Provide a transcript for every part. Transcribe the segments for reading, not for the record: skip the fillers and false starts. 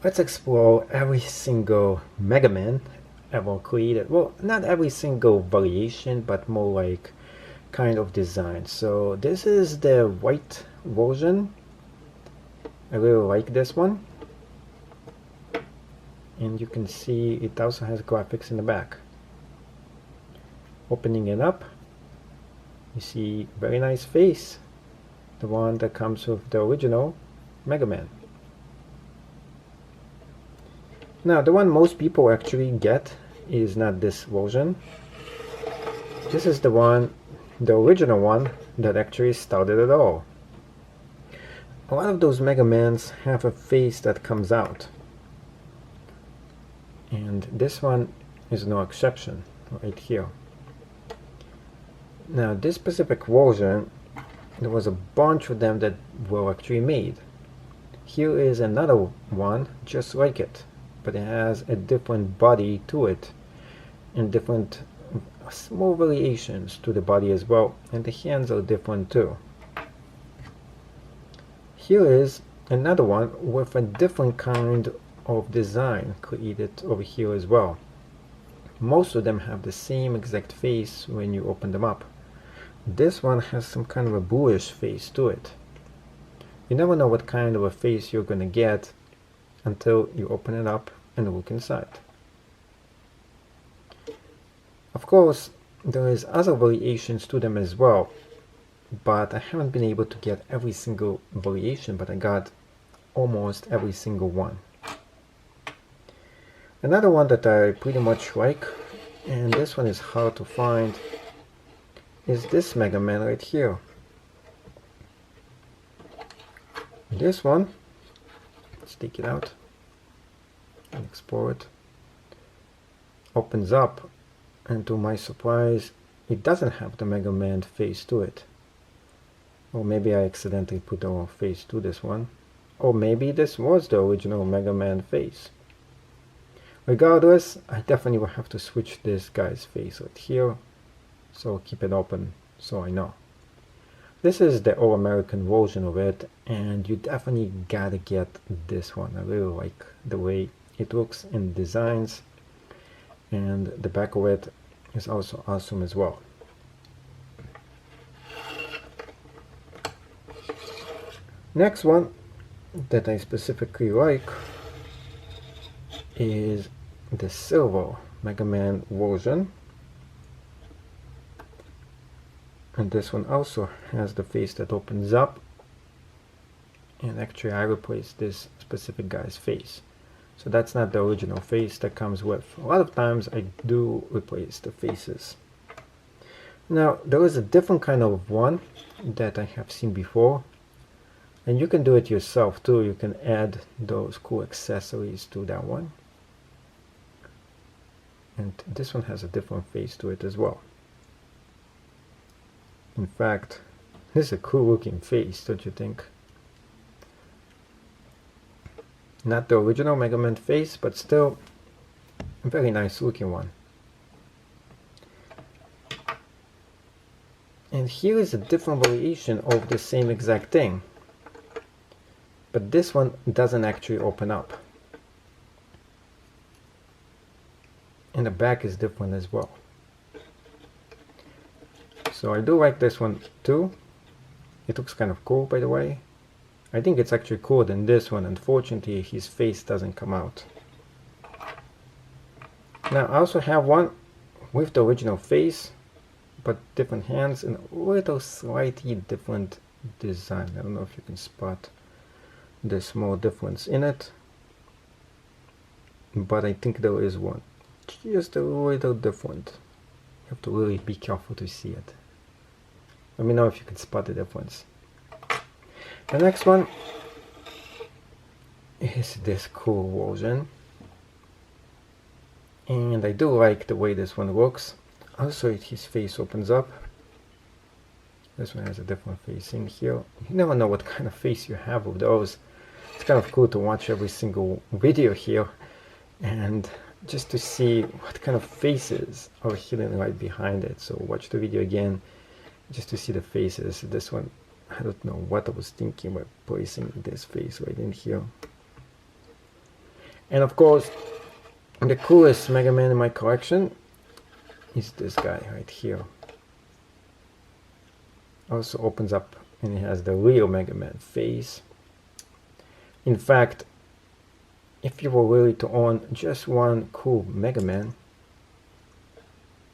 let's explore every single Mega Man ever created. Well, not every single variation, but more like kind of design. So this is the white version. I really like this one. And you can see it also has graphics in the back. Opening it up, you see very nice face. The one that comes with the original Mega Man. Now the one most people actually get is not this version. This is the one, the original one that actually started it all. A lot of those Mega Mans have a face that comes out. And this one is no exception, right here. Now this specific version, there was a bunch of them that were actually made. Here is another one just like it, but it has a different body to it and different small variations to the body as well, and the hands are different too. Here is another one with a different kind of design created over here as well. Most of them have the same exact face when you open them up. This one has some kind of a bluish face to it. You never know what kind of a face you're gonna get until you open it up and look inside. Of course, there is other variations to them as well, but I haven't been able to get every single variation, but I got almost every single one. Another one that I pretty much like, and this one is hard to find, is this Mega Man right here. This one, let's take it out and explore it. Opens up, and to my surprise, it doesn't have the Mega Man face to it. Or maybe I accidentally put the wrong face to this one. Or maybe this was the original Mega Man face. Regardless, I definitely will have to switch this guy's face right here. So keep it open so I know. This is the all-American version of it, and you definitely gotta get this one. I really like the way it looks in designs, and the back of it is also awesome as well. Next one that I specifically like is the silver Mega Man version. And this one also has the face that opens up, and actually I replaced this specific guy's face, so that's not the original face that comes with. A lot of times I do replace the faces. Now there is a different kind of one that I have seen before, and you can do it yourself too. You can add those cool accessories to that one, and this one has a different face to it as well. In fact, this is a cool looking face, don't you think? Not the original Mega Man face, but still a very nice looking one. And here is a different variation of the same exact thing, but this one doesn't actually open up. And the back is different as well. So I do like this one too. It looks kind of cool, by the way. I think it's actually cooler than this one. Unfortunately, his face doesn't come out. Now I also have one with the original face, but different hands and a little slightly different design. I don't know if you can spot the small difference in it, but I think there is one. Just a little different. You have to really be careful to see it. Let me know if you can spot the difference. The next one is this cool version, and I do like the way this one looks. Also, his face opens up. This one has a different face in here. You never know what kind of face you have with those. It's kind of cool to watch every single video here and just to see what kind of faces are hidden right behind it. So watch the video again just to see the faces. This one, I don't know what I was thinking about placing this face right in here. And of course, the coolest Mega Man in my collection is this guy right here. Also opens up and it has the real Mega Man face. In fact, if you were really to own just one cool Mega Man,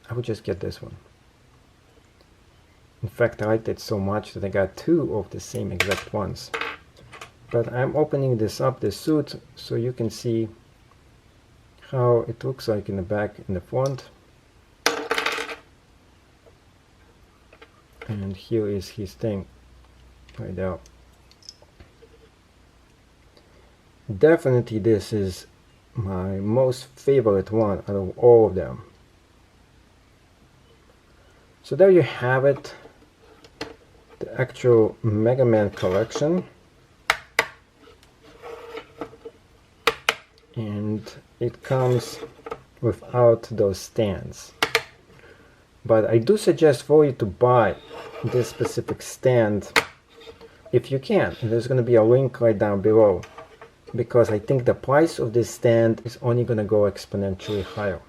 I would just get this one. In fact, I liked it so much that I got two of the same exact ones. But I'm opening this up, this suit, so you can see how it looks like in the back and the front. And here is his thing right there. Definitely this is my most favorite one out of all of them. So there you have it, the actual Mega Man collection. And it comes without those stands. But I do suggest for you to buy this specific stand if you can. And there's going to be a link right down below, because I think the price of this stand is only going to go exponentially higher.